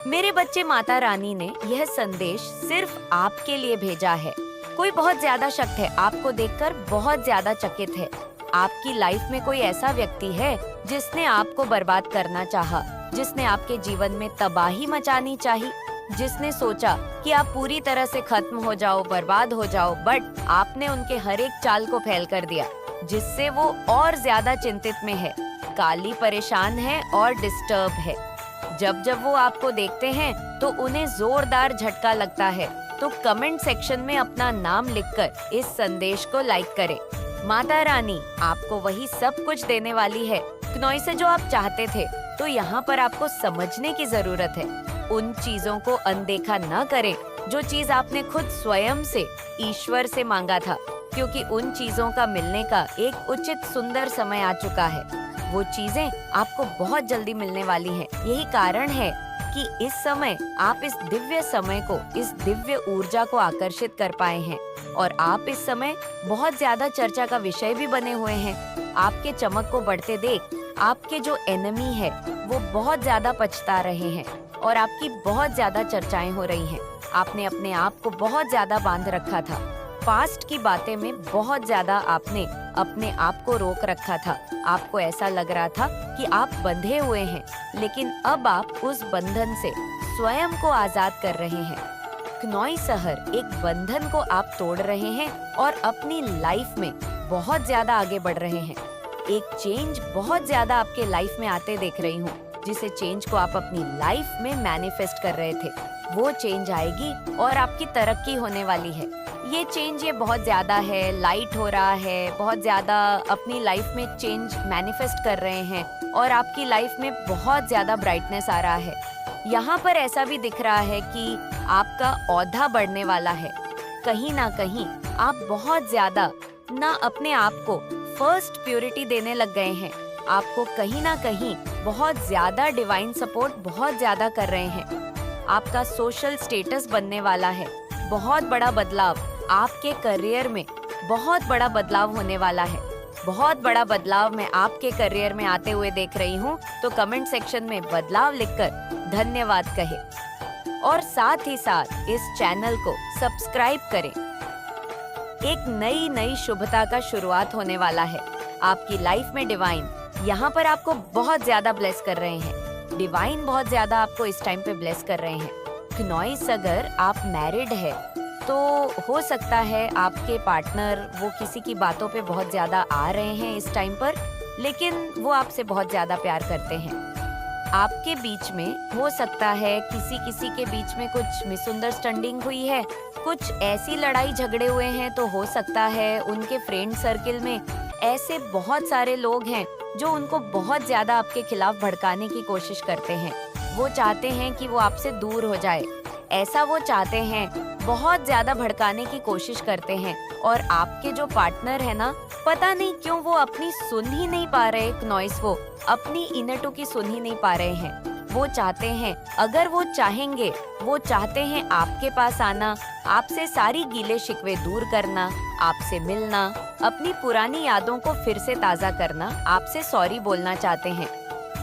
मेरे बच्चे, माता रानी ने यह संदेश सिर्फ आपके लिए भेजा है। कोई बहुत ज्यादा शक्त है, आपको देखकर बहुत ज्यादा चकित है। आपकी लाइफ में कोई ऐसा व्यक्ति है जिसने आपको बर्बाद करना चाहा, जिसने आपके जीवन में तबाही मचानी चाही, जिसने सोचा कि आप पूरी तरह से खत्म हो जाओ, बर्बाद हो जाओ, बट आपने उनके हर एक चाल को फेल कर दिया, जिससे वो और ज्यादा चिंतित में है, काली परेशान है और डिस्टर्ब है। जब जब वो आपको देखते हैं तो उन्हें जोरदार झटका लगता है। तो कमेंट सेक्शन में अपना नाम लिखकर इस संदेश को लाइक करें। माता रानी आपको वही सब कुछ देने वाली है, क्नोई से जो आप चाहते थे। तो यहाँ पर आपको समझने की जरूरत है। उन चीजों को अनदेखा न करें जो चीज आपने खुद स्वयं से ईश्वर से मांगा था, क्योंकि उन चीजों का मिलने का एक उचित सुंदर समय आ चुका है। वो चीजें आपको बहुत जल्दी मिलने वाली हैं। यही कारण है कि इस समय आप इस दिव्य समय को, इस दिव्य ऊर्जा को आकर्षित कर पाए हैं और आप इस समय बहुत ज्यादा चर्चा का विषय भी बने हुए हैं। आपके चमक को बढ़ते देख आपके जो एनिमी है वो बहुत ज्यादा पछता रहे हैं और आपकी बहुत ज्यादा चर्चाएं हो रही हैं। आपने अपने आप को बहुत ज्यादा बांध रखा था। पास्ट की बातें में बहुत ज्यादा आपने अपने आप को रोक रखा था। आपको ऐसा लग रहा था कि आप बंधे हुए हैं, लेकिन अब आप उस बंधन से स्वयं को आजाद कर रहे हैं। क्नोई शहर एक बंधन को आप तोड़ रहे हैं और अपनी लाइफ में बहुत ज्यादा आगे बढ़ रहे हैं। एक चेंज बहुत ज्यादा आपके लाइफ में आते देख रही हूँ, जिसे चेंज को आप अपनी लाइफ में मैनिफेस्ट कर रहे थे। वो चेंज आएगी और आपकी तरक्की होने वाली है। ये चेंज ये बहुत ज्यादा है, लाइट हो रहा है, बहुत ज्यादा अपनी लाइफ में चेंज मैनिफेस्ट कर रहे हैं और आपकी लाइफ में बहुत ज्यादा ब्राइटनेस आ रहा है। यहाँ पर ऐसा भी दिख रहा है कि आपका औधा बढ़ने वाला है। कहीं ना कहीं आप बहुत ज्यादा ना अपने आप को फर्स्ट प्योरिटी देने लग गए हैं। आपको कहीं ना कहीं बहुत ज्यादा डिवाइन सपोर्ट बहुत ज्यादा कर रहे हैं। आपका सोशल स्टेटस बनने वाला है। बहुत बड़ा बदलाव आपके करियर में, बहुत बड़ा बदलाव होने वाला है। बहुत बड़ा बदलाव मैं आपके करियर में आते हुए देख रही हूँ। तो कमेंट सेक्शन में बदलाव लिखकर धन्यवाद कहें और साथ ही साथ इस चैनल को सब्सक्राइब करें। एक नई शुभता का शुरुआत होने वाला है। आपकी लाइफ में डिवाइन यहाँ पर आपको बहुत ज्यादा ब्लेस कर रहे हैं। डिवाइन बहुत ज्यादा आपको इस टाइम पे ब्लेस कर रहे हैं। क्नोइस, अगर आप मैरिड है तो हो सकता है आपके पार्टनर वो किसी की बातों पे बहुत ज्यादा आ रहे हैं इस टाइम पर, लेकिन वो आपसे बहुत ज्यादा प्यार करते हैं। आपके बीच में हो सकता है किसी के बीच में कुछ मिसअंडरस्टैंडिंग हुई है, कुछ ऐसी लड़ाई झगड़े हुए हैं। तो हो सकता है उनके फ्रेंड सर्किल में ऐसे बहुत सारे लोग हैं जो उनको बहुत ज्यादा आपके खिलाफ भड़काने की कोशिश करते हैं। वो चाहते हैं कि वो आपसे दूर हो जाए, ऐसा वो चाहते हैं, बहुत ज्यादा भड़काने की कोशिश करते हैं। और आपके जो पार्टनर है ना, पता नहीं क्यों वो अपनी सुन ही नहीं पा रहे। क्नोइस, वो अपनी इनटू की सुन ही नहीं पा रहे हैं। वो चाहते हैं, अगर वो चाहेंगे, वो चाहते हैं आपके पास आना, आपसे सारी गीले शिकवे दूर करना, आपसे मिलना, अपनी पुरानी यादों को फिर से ताजा करना, आपसे सॉरी बोलना चाहते हैं।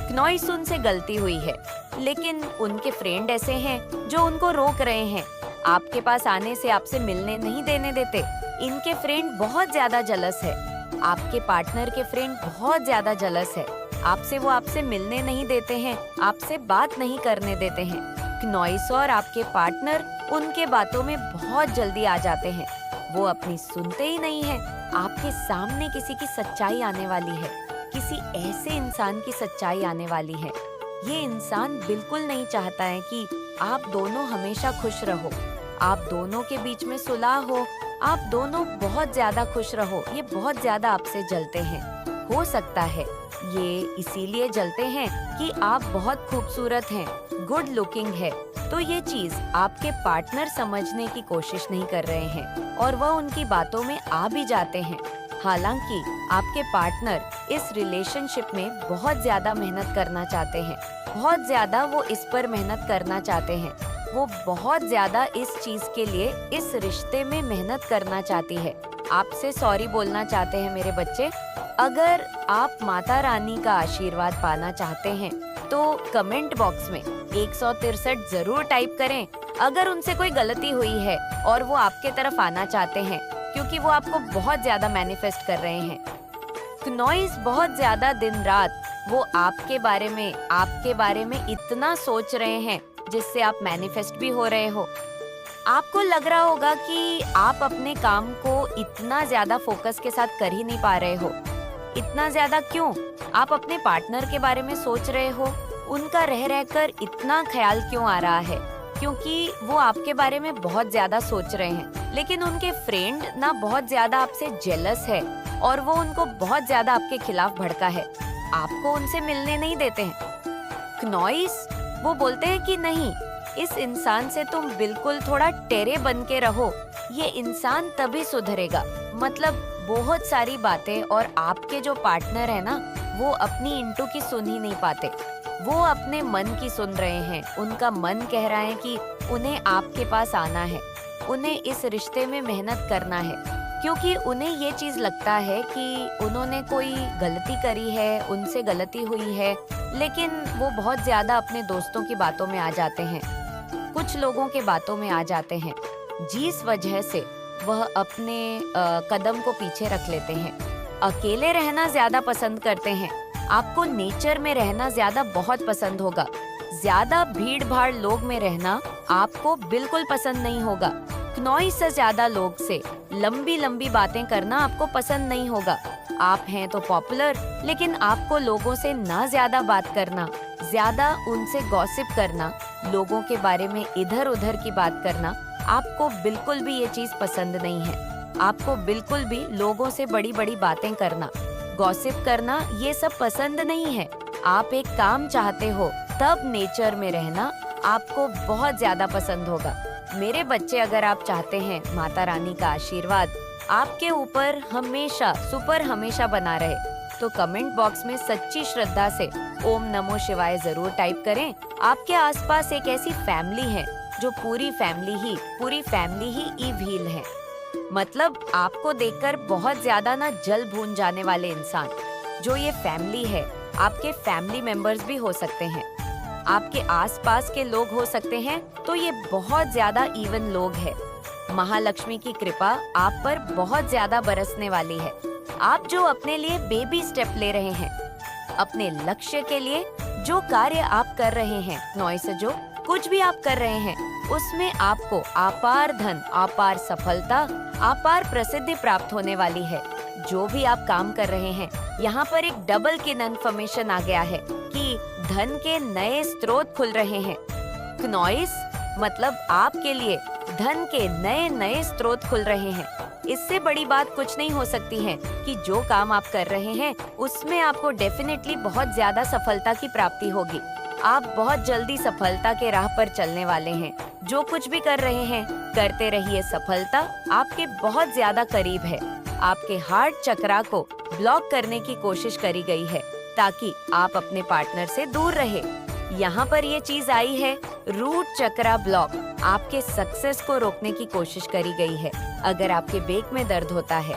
क्नोइस, उनसे गलती हुई है, लेकिन उनके फ्रेंड ऐसे हैं जो उनको रोक रहे हैं, आपके पास आने से, आपसे मिलने नहीं देने देते। इनके फ्रेंड बहुत ज्यादा जलस है। आपके पार्टनर के फ्रेंड बहुत ज्यादा जलस है आपसे। वो आपसे मिलने नहीं देते हैं, आपसे बात नहीं करने देते हैं। क्नोइस और आपके पार्टनर उनके बातों में बहुत जल्दी आ जाते हैं। वो अपनी सुनते ही नहीं है। आपके सामने किसी की सच्चाई आने वाली है, किसी ऐसे इंसान की सच्चाई आने वाली है। ये इंसान बिल्कुल नहीं चाहता है कि आप दोनों हमेशा खुश रहो, आप दोनों के बीच में सुलह हो, आप दोनों बहुत ज्यादा खुश रहो। ये बहुत ज्यादा आपसे जलते हैं। हो सकता है ये इसीलिए जलते हैं कि आप बहुत खूबसूरत हैं, गुड लुकिंग है। तो ये चीज आपके पार्टनर समझने की कोशिश नहीं कर रहे हैं और वह उनकी बातों में आ भी जाते हैं। हालांकि आपके पार्टनर इस रिलेशनशिप में बहुत ज्यादा मेहनत करना चाहते हैं, बहुत ज्यादा वो इस पर मेहनत करना चाहते हैं। वो बहुत ज्यादा इस चीज के लिए, इस रिश्ते में मेहनत करना चाहती है। आपसे सॉरी बोलना चाहते हैं मेरे बच्चे। अगर आप माता रानी का आशीर्वाद पाना चाहते हैं तो कमेंट बॉक्स में 163 जरूर टाइप करें अगर उनसे कोई गलती हुई है और वो आपके तरफ आना चाहते हैं, क्योंकि वो आपको बहुत ज्यादा मैनिफेस्ट कर रहे हैं। क्नॉइस बहुत ज्यादा दिन रात वो आपके बारे में इतना सोच रहे हैं जिससे आप मैनिफेस्ट भी हो रहे हो। आपको लग रहा होगा कि आप अपने काम को इतना ज्यादा फोकस के साथ कर ही नहीं पा रहे हो। इतना ज्यादा क्यों? आप अपने पार्टनर के बारे में सोच रहे हो, उनका रह रहकर इतना ख्याल क्यों आ रहा है? क्योंकि वो आपके बारे में बहुत ज्यादा सोच रहे हैं, लेकिन उनके फ्रेंड ना बहुत ज्यादा आपसे जेलस है और वो उनको बहुत ज्यादा आपके खिलाफ भड़का है। आपको उनसे मिलने नहीं देते हैं। क्नॉइस वो बोलते हैं कि नहीं, इस इंसान से तुम बिल्कुल थोड़ा टेढ़े बन के रहो, ये इंसान तभी सुधरेगा। मतलब बहुत सारी बातें, और आपके जो पार्टनर है ना, वो अपनी इंटू की सुन ही नहीं पाते, वो अपने मन की सुन रहे हैं। उनका मन कह रहा है कि उन्हें आपके पास आना है, उन्हें इस रिश्ते में मेहनत करना है, क्योंकि उन्हें ये चीज लगता है कि उन्होंने कोई गलती करी है, उनसे गलती हुई है, लेकिन वो बहुत ज्यादा अपने दोस्तों की बातों में आ जाते हैं, कुछ लोगों के बातों में आ जाते हैं, जिस वजह से वह अपने कदम को पीछे रख लेते हैं। अकेले रहना ज्यादा पसंद करते हैं। आपको नेचर में रहना ज्यादा बहुत पसंद होगा। ज्यादा भीड़ भाड़ लोग में रहना आपको बिल्कुल पसंद नहीं होगा। क्नॉइस से ज्यादा लोग से लंबी लंबी बातें करना आपको पसंद नहीं होगा। आप हैं तो पॉपुलर, लेकिन आपको लोगों से ना ज्यादा बात करना, ज्यादा उनसे गॉसिप करना, लोगों के बारे में इधर उधर की बात करना, आपको बिल्कुल भी ये चीज पसंद नहीं है। आपको बिल्कुल भी लोगों से बड़ी बड़ी बातें करना, गॉसिप करना, ये सब पसंद नहीं है। आप एक काम चाहते हो, तब नेचर में रहना आपको बहुत ज्यादा पसंद होगा। मेरे बच्चे, अगर आप चाहते हैं माता रानी का आशीर्वाद आपके ऊपर हमेशा सुपर हमेशा बना रहे, तो कमेंट बॉक्स में सच्ची श्रद्धा से ओम नमो शिवाय जरूर टाइप करें। आपके आसपास एक ऐसी फैमिली है जो पूरी फैमिली ही इविल है। मतलब आपको देखकर बहुत ज्यादा ना जल भून जाने वाले इंसान, जो ये फैमिली है, आपके फैमिली मेंबर्स भी हो सकते हैं, आपके आसपास के लोग हो सकते हैं, तो ये बहुत ज्यादा इवन लोग हैं। महालक्ष्मी की कृपा आप पर बहुत ज्यादा बरसने वाली है। आप जो अपने लिए बेबी स्टेप ले रहे हैं, अपने लक्ष्य के लिए जो कार्य आप कर रहे हैं, नॉइस जो कुछ भी आप कर रहे हैं, उसमें आपको अपार धन, अपार सफलता, अपार प्रसिद्धि प्राप्त होने वाली है। जो भी आप काम कर रहे हैं, यहाँ पर एक डबल की इन्फॉर्मेशन आ गया है कि धन के नए स्रोत खुल रहे हैं। क्नॉइस मतलब आपके लिए धन के नए नए स्रोत खुल रहे हैं। इससे बड़ी बात कुछ नहीं हो सकती है कि जो काम आप कर रहे हैं उसमें आपको डेफिनेटली बहुत ज्यादा सफलता की प्राप्ति होगी। आप बहुत जल्दी सफलता के राह पर चलने वाले हैं। जो कुछ भी कर रहे हैं करते रहिए, सफलता आपके बहुत ज्यादा करीब है। आपके हार्ट चक्रा को ब्लॉक करने की कोशिश करी गई है ताकि आप अपने पार्टनर से दूर रहे। यहाँ पर ये चीज आई है, रूट चक्रा ब्लॉक, आपके सक्सेस को रोकने की कोशिश करी गई है। अगर आपके बेक में दर्द होता है,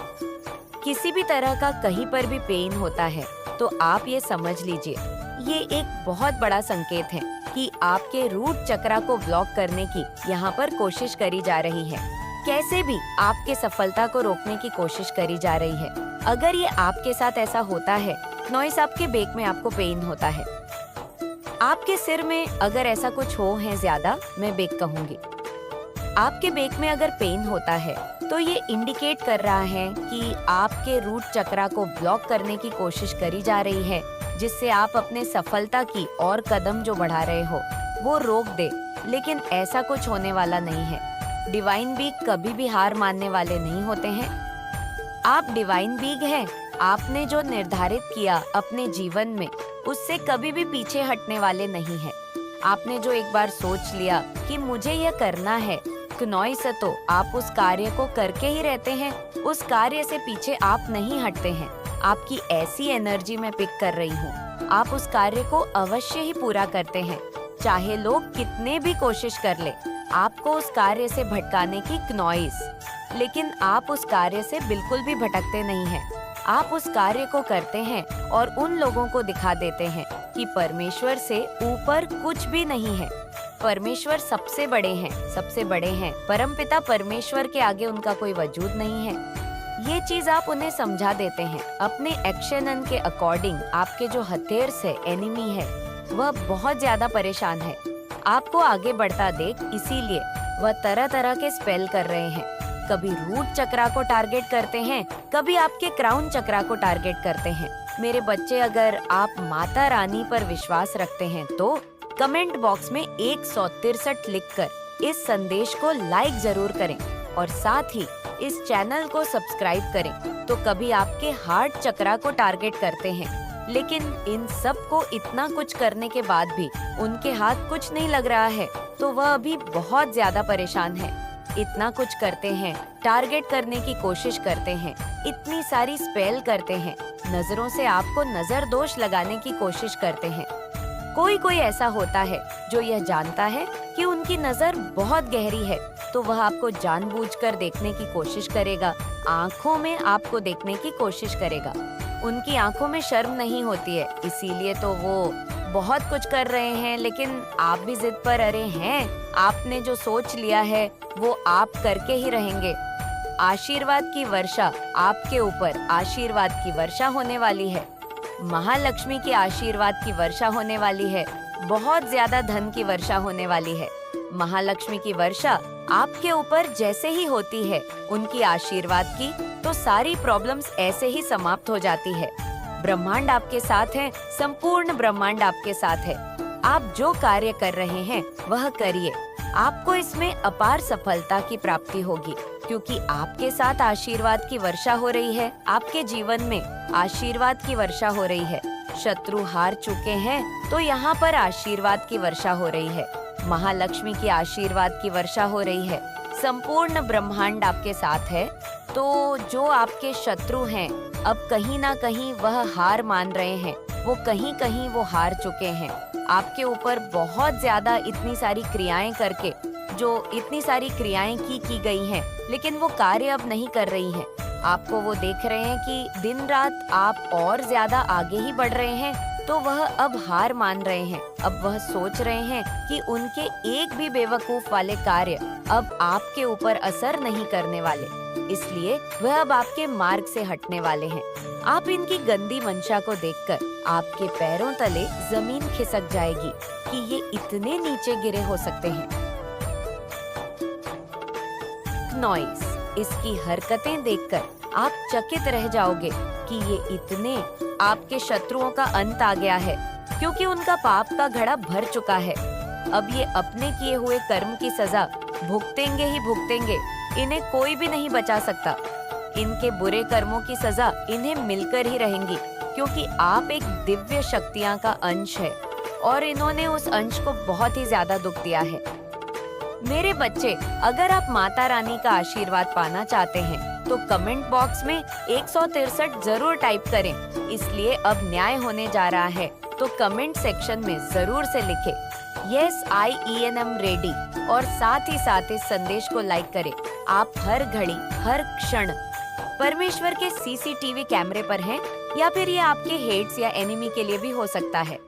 किसी भी तरह का कहीं पर भी पेन होता है, तो आप ये समझ लीजिए, ये एक बहुत बड़ा संकेत है कि आपके रूट चक्रा को ब्लॉक करने की यहाँ पर कोशिश करी जा रही है। कैसे भी आपके सफलता को रोकने की कोशिश करी जा रही है। अगर ये आपके साथ ऐसा होता है, नॉइस आपके बेक में आपको पेन होता है, आपके सिर में अगर ऐसा कुछ हो है ज्यादा, मैं बेक कहूंगी, आपके बेक में अगर पेन होता है, तो ये इंडिकेट कर रहा है कि आपके रूट चक्रा को ब्लॉक करने की कोशिश करी जा रही है, जिससे आप अपने सफलता की और कदम जो बढ़ा रहे हो वो रोक दे। लेकिन ऐसा कुछ होने वाला नहीं है। डिवाइन बीग कभी भी हार मानने वाले नहीं होते हैं। आप डिवाइन बीग हैं। आपने जो निर्धारित किया अपने जीवन में, उससे कभी भी पीछे हटने वाले नहीं हैं। आपने जो एक बार सोच लिया कि मुझे यह करना है, क्नॉइस, तो आप उस कार्य को करके ही रहते हैं। उस कार्य से पीछे आप नहीं हटते हैं। आपकी ऐसी एनर्जी मैं पिक कर रही हूँ। आप उस कार्य को अवश्य ही पूरा करते हैं, चाहे लोग कितने भी कोशिश कर ले आपको उस कार्य से भटकाने की, क्नॉइस। लेकिन आप उस कार्य से बिल्कुल भी भटकते नहीं हैं। आप उस कार्य को करते हैं और उन लोगों को दिखा देते हैं कि कि परमेश्वर से ऊपर कुछ भी नहीं है। परमेश्वर सबसे बड़े हैं। परमपिता परमेश्वर के आगे उनका कोई वजूद नहीं है। ये चीज आप उन्हें समझा देते हैं। अपने एक्शन के अकॉर्डिंग आपके जो हथेर्स है, एनिमी है, वह बहुत ज्यादा परेशान है। आपको आगे बढ़ता देख इसीलिए वह तरह तरह के स्पेल कर रहे हैं। कभी रूट चक्रा को टारगेट करते हैं, कभी आपके क्राउन चक्रा को टारगेट करते हैं। मेरे बच्चे, अगर आप माता रानी पर विश्वास रखते हैं तो कमेंट बॉक्स में 163 लिखकर इस संदेश को लाइक जरूर करें और साथ ही इस चैनल को सब्सक्राइब करें। तो कभी आपके हार्ट चक्रा को टारगेट करते हैं, लेकिन इन सब को इतना कुछ करने के बाद भी उनके हाथ कुछ नहीं लग रहा है, तो वह अभी बहुत ज्यादा परेशान है। इतना कुछ करते हैं, टारगेट करने की कोशिश करते हैं, इतनी सारी स्पेल करते हैं, नजरों से आपको नजर दोष लगाने की कोशिश करते हैं। कोई ऐसा होता है जो यह जानता है कि उनकी नजर बहुत गहरी है, तो वह आपको जानबूझकर देखने की कोशिश करेगा, आँखों में आपको देखने की कोशिश करेगा। उनकी आँखों में शर्म नहीं होती है, इसीलिए तो वो बहुत कुछ कर रहे हैं। लेकिन आप भी जिद पर अड़े हैं। आपने जो सोच लिया है वो आप करके ही रहेंगे। आशीर्वाद की वर्षा आपके ऊपर, आशीर्वाद की वर्षा होने वाली है। महालक्ष्मी की आशीर्वाद की वर्षा होने वाली है। बहुत ज्यादा धन की वर्षा होने वाली है। महालक्ष्मी की वर्षा आपके ऊपर जैसे ही होती है, उनकी आशीर्वाद की, तो सारी प्रॉब्लम्स ऐसे ही समाप्त हो जाती है। ब्रह्मांड आपके साथ है, संपूर्ण ब्रह्मांड आपके साथ है। आप जो कार्य कर रहे हैं वह करिए, आपको इसमें अपार सफलता की प्राप्ति होगी, क्योंकि आपके साथ आशीर्वाद की वर्षा हो रही है। आपके जीवन में आशीर्वाद की वर्षा हो रही है। शत्रु हार चुके हैं, तो यहाँ पर आशीर्वाद की वर्षा हो रही है। महालक्ष्मी की आशीर्वाद की वर्षा हो रही है। संपूर्ण ब्रह्मांड आपके साथ है। तो जो आपके शत्रु हैं, अब कहीं ना कहीं वह हार मान रहे हैं, वो कहीं वो हार चुके हैं। आपके ऊपर बहुत ज्यादा इतनी सारी क्रियाएं करके, जो इतनी सारी क्रियाएं की गई हैं, लेकिन वो कार्य अब नहीं कर रही हैं। आपको वो देख रहे हैं कि दिन रात आप और ज्यादा आगे ही बढ़ रहे हैं, तो वह अब हार मान रहे हैं। अब वह सोच रहे हैं कि उनके एक भी बेवकूफ वाले कार्य अब आपके ऊपर असर नहीं करने वाले, इसलिए वह अब आपके मार्ग से हटने वाले हैं। आप इनकी गंदी मंशा को देखकर आपके पैरों तले जमीन खिसक जाएगी कि ये इतने नीचे गिरे हो सकते हैं। नॉइस, इसकी हरकतें देखकर आप चकित रह जाओगे कि ये इतने, आपके शत्रुओं का अंत आ गया है, क्योंकि उनका पाप का घड़ा भर चुका है। अब ये अपने किए हुए कर्म की सजा भुगतेंगे ही भुगतेंगे। इन्हें कोई भी नहीं बचा सकता। इनके बुरे कर्मों की सजा इन्हें मिलकर ही रहेंगी, क्योंकि आप एक दिव्य शक्तियां का अंश है और इन्होंने उस अंश को बहुत ही ज्यादा दुख दिया है। मेरे बच्चे, अगर आप माता रानी का आशीर्वाद पाना चाहते हैं तो कमेंट बॉक्स में 163 जरूर टाइप करें। इसलिए अब न्याय होने जा रहा है, तो कमेंट सेक्शन में जरूर से लिखें यस आई एम रेडी और साथ ही इस संदेश को लाइक करें। आप हर घड़ी हर क्षण परमेश्वर के सीसीटीवी कैमरे पर हैं, या फिर ये आपके हेट्स या एनिमी के लिए भी हो सकता है।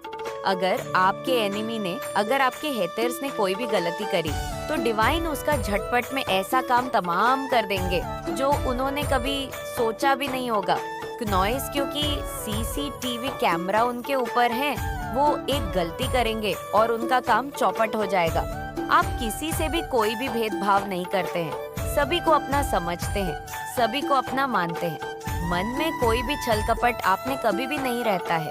अगर आपके एनिमी ने, अगर आपके हेटर्स ने कोई भी गलती करी, तो डिवाइन उसका झटपट में ऐसा काम तमाम कर देंगे जो उन्होंने कभी सोचा भी नहीं होगा। नॉइस, क्योंकि सीसीटीवी कैमरा उनके ऊपर है, वो एक गलती करेंगे और उनका काम चौपट हो जाएगा। आप किसी से भी कोई भी भेदभाव नहीं करते हैं, सभी को अपना समझते हैं, सभी को अपना मानते हैं। मन में कोई भी छल कपट आप में कभी भी नहीं रहता है।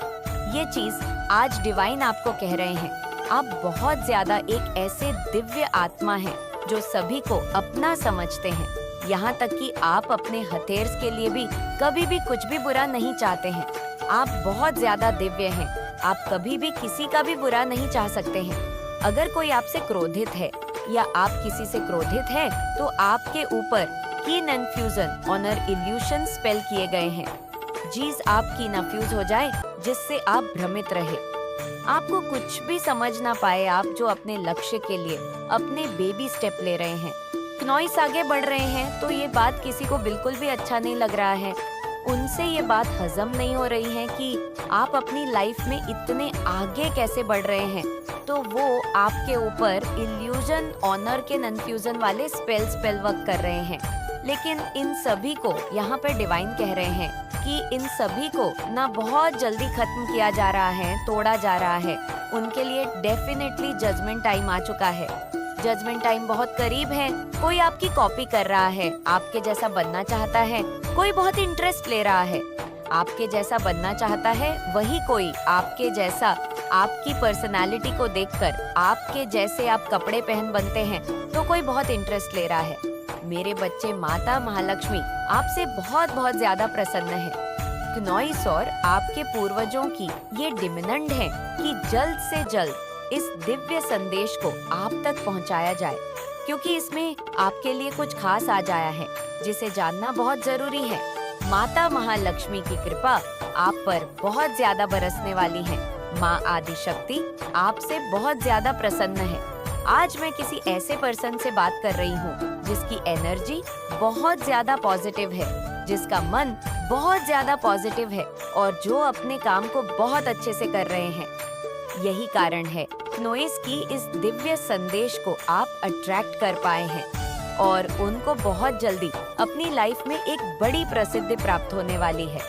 ये चीज आज डिवाइन आपको कह रहे हैं। आप बहुत ज्यादा एक ऐसे दिव्य आत्मा हैं जो सभी को अपना समझते हैं। यहाँ तक कि आप अपने हथेर्स के लिए भी कभी भी कुछ भी बुरा नहीं चाहते हैं। आप बहुत ज्यादा दिव्य हैं। आप कभी भी किसी का भी बुरा नहीं चाह सकते हैं। अगर कोई आपसे क्रोधित है या आप किसी से क्रोधित है, तो आपके ऊपर कीन इन्फ्यूजन ऑनर इल्यूशन स्पेल किए गए हैं। चीज आपकी ना फ्यूज हो जाए, जिससे आप भ्रमित रहे, आपको कुछ भी समझ ना पाए। आप जो अपने लक्ष्य के लिए अपने बेबी स्टेप ले रहे हैं, नॉइस आगे बढ़ रहे हैं, तो ये बात किसी को बिल्कुल भी अच्छा नहीं लग रहा है। उनसे ये बात हजम नहीं हो रही है कि आप अपनी लाइफ में इतने आगे कैसे बढ़ रहे हैं, तो वो आपके ऊपर इल्यूजन, ऑनर के कन्फ्यूजन वाले स्पेल वर्क कर रहे हैं। लेकिन इन सभी को यहाँ पर डिवाइन कह रहे हैं कि इन सभी को ना बहुत जल्दी खत्म किया जा रहा है, तोड़ा जा रहा है। उनके लिए डेफिनेटली जजमेंट टाइम आ चुका है। जजमेंट टाइम बहुत करीब है। कोई आपकी कॉपी कर रहा है, आपके जैसा बनना चाहता है। कोई बहुत इंटरेस्ट ले रहा है, आपके जैसा बनना चाहता है। वही कोई आपके जैसा, आपकी पर्सनालिटी को देखकर आपके जैसे आप कपड़े पहन बनते हैं, तो कोई बहुत इंटरेस्ट ले रहा है। मेरे बच्चे, माता महालक्ष्मी आपसे बहुत बहुत ज्यादा प्रसन्न है। क्नॉइस और आपके पूर्वजों की ये डिमांड है कि जल्द से जल्द इस दिव्य संदेश को आप तक पहुंचाया जाए, क्योंकि इसमें आपके लिए कुछ खास आ जाया है जिसे जानना बहुत जरूरी है। माता महालक्ष्मी की कृपा आप पर बहुत ज्यादा बरसने वाली है। माँ आदि शक्ति आपसे बहुत ज्यादा प्रसन्न है। आज मैं किसी ऐसे पर्सन से बात कर रही हूँ जिसकी एनर्जी बहुत ज्यादा पॉजिटिव है, जिसका मन बहुत ज्यादा पॉजिटिव है और जो अपने काम को बहुत अच्छे से कर रहे हैं। यही कारण है क्नोइस की इस दिव्य संदेश को आप अट्रैक्ट कर पाए हैं और उनको बहुत जल्दी अपनी लाइफ में एक बड़ी प्रसिद्धि प्राप्त होने वाली है।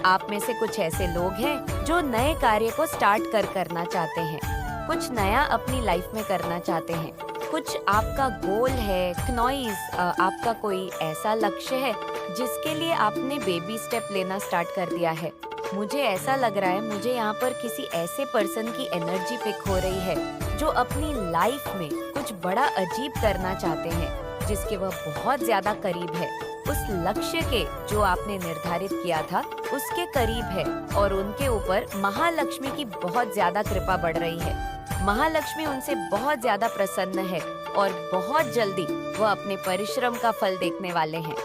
आप में से कुछ ऐसे लोग हैं जो नए कार्य को स्टार्ट करना चाहते हैं, कुछ नया अपनी लाइफ में करना चाहते हैं। कुछ आपका गोल है क्नोइस, आपका कोई ऐसा लक्ष्य है जिसके लिए आपने बेबी स्टेप लेना स्टार्ट कर दिया है। मुझे ऐसा लग रहा है, मुझे यहाँ पर किसी ऐसे पर्सन की एनर्जी पिक हो रही है जो अपनी लाइफ में कुछ बड़ा अजीब करना चाहते हैं, जिसके वह बहुत ज्यादा करीब है। उस लक्ष्य के जो आपने निर्धारित किया था उसके करीब है और उनके ऊपर महालक्ष्मी की बहुत ज्यादा कृपा बढ़ रही है। महालक्ष्मी उनसे बहुत ज्यादा प्रसन्न है और बहुत जल्दी वह अपने परिश्रम का फल देखने वाले हैं।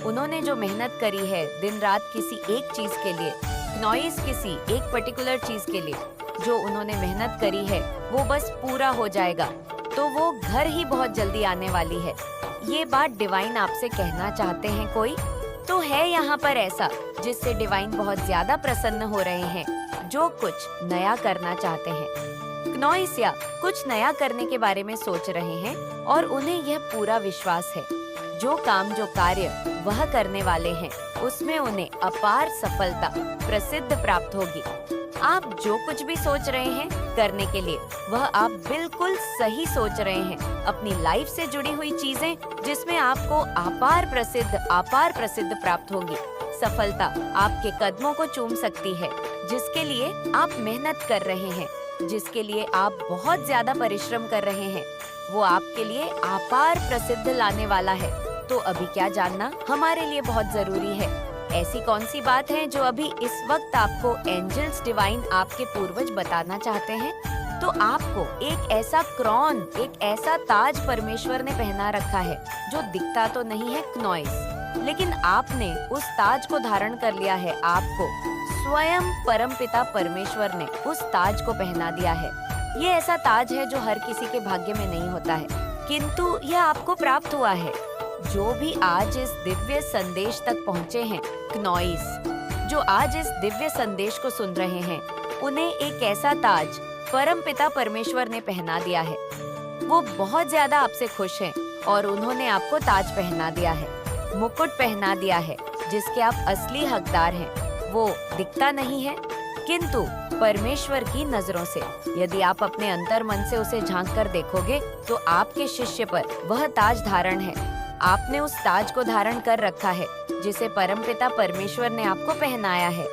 उन्होंने जो मेहनत करी है दिन रात किसी एक चीज के लिए, क्नोइस किसी एक पर्टिकुलर चीज के लिए जो उन्होंने मेहनत करी है, वो बस पूरा हो जाएगा, तो वो घर ही बहुत जल्दी आने वाली है। ये बात डिवाइन आपसे कहना चाहते हैं। कोई तो है यहाँ पर ऐसा जिससे डिवाइन बहुत ज्यादा प्रसन्न हो रहे हैं, जो कुछ नया करना चाहते हैं। क्नोइस या कुछ नया करने के बारे में सोच रहे हैं और उन्हें यह पूरा विश्वास है जो काम, जो कार्य वह करने वाले हैं, उसमें उन्हें अपार सफलता, प्रसिद्ध प्राप्त होगी। आप जो कुछ भी सोच रहे हैं करने के लिए, वह आप बिल्कुल सही सोच रहे हैं। अपनी लाइफ से जुड़ी हुई चीजें जिसमें आपको अपार प्रसिद्ध प्राप्त होगी। सफलता आपके कदमों को चूम सकती है, जिसके लिए आप मेहनत कर रहे हैं, जिसके लिए आप बहुत ज्यादा परिश्रम कर रहे हैं, वो आपके लिए अपार प्रसिद्ध लाने वाला है। तो अभी क्या जानना हमारे लिए बहुत जरूरी है। ऐसी कौन सी बात है जो अभी इस वक्त आपको एंजल्स, डिवाइन, आपके पूर्वज बताना चाहते हैं? तो आपको एक ऐसा क्रॉन, एक ऐसा ताज परमेश्वर ने पहना रखा है जो दिखता तो नहीं है क्नोइस, लेकिन आपने उस ताज को धारण कर लिया है। आपको स्वयं परमपिता परमेश्वर ने उस ताज को पहना दिया है। ये ऐसा ताज है जो हर किसी के भाग्य में नहीं होता है, किंतु यह आपको प्राप्त हुआ है। जो भी आज इस दिव्य संदेश तक पहुँचे हैं, क्नोइस, जो आज इस दिव्य संदेश को सुन रहे हैं, उन्हें एक ऐसा ताज परमपिता परमेश्वर ने पहना दिया है। वो बहुत ज्यादा आपसे खुश हैं और उन्होंने आपको ताज पहना दिया है, मुकुट पहना दिया है, जिसके आप असली हकदार हैं। वो दिखता नहीं है, किंतु परमेश्वर की नजरों से यदि आप अपने अंतर मन से उसे झांक कर देखोगे तो आपके शिष्य पर वह ताज धारण है। आपने उस ताज को धारण कर रखा है जिसे परमपिता परमेश्वर ने आपको पहनाया है।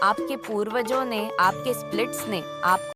आपके पूर्वजों ने, आपके स्प्लिट्स ने आप